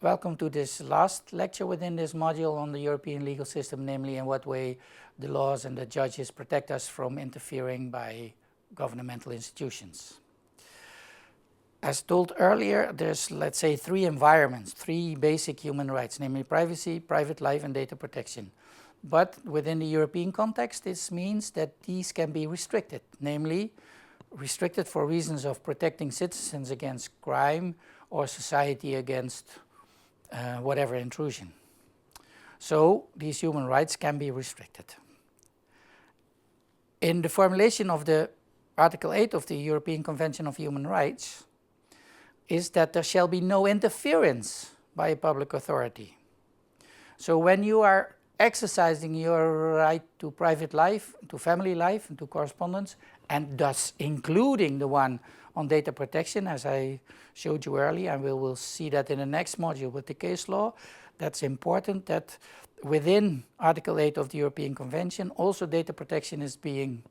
Welcome to this last lecture within this module on the European legal system, namely in what way the laws and the judges protect us from interfering by governmental institutions. As told earlier, there's, let's say, three environments, three basic human rights, namely privacy, private life, and data protection. But within the European context, this means that these can be restricted, namely restricted for reasons of protecting citizens against crime or society against whatever intrusion. So these human rights can be restricted. In the formulation of the Article 8 of the European Convention of Human Rights is that there shall be no interference by a public authority. So when you are exercising your right to private life, to family life, and to correspondence, and thus including the one on data protection, as I showed you earlier, and we will see that in the next module with the case law, that's important that within Article 8 of the European Convention, also data protection is being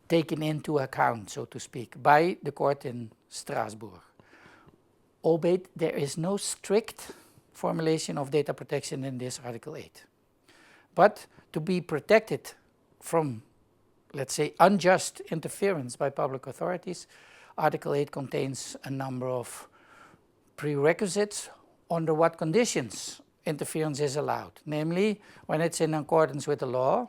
taken into account, so to speak, by the court in Strasbourg. Albeit there is no strict formulation of data protection in this Article 8. But to be protected from, let's say, unjust interference by public authorities, Article 8 contains a number of prerequisites under what conditions interference is allowed. Namely, when it's in accordance with the law,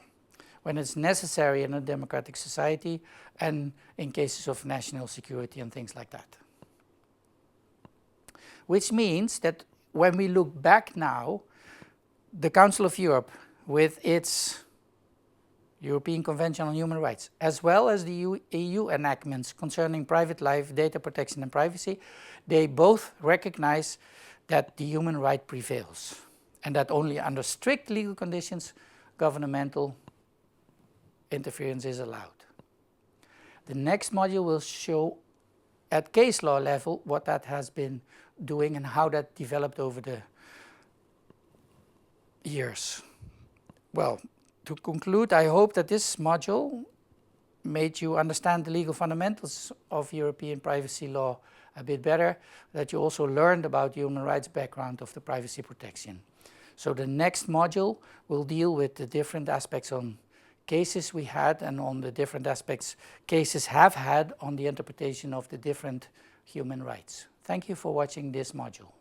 when it's necessary in a democratic society, and in cases of national security and things like that. Which means that when we look back now, the Council of Europe, with its European Convention on Human Rights, as well as the EU enactments concerning private life, data protection and privacy, they both recognize that the human right prevails and that only under strict legal conditions governmental interference is allowed. The next module will show at case law level what that has been doing and how that developed over the years. Well, to conclude, I hope that this module made you understand the legal fundamentals of European privacy law a bit better, that you also learned about the human rights background of the privacy protection. So the next module will deal with the different aspects on cases we had and on the different aspects cases have had on the interpretation of the different human rights. Thank you for watching this module.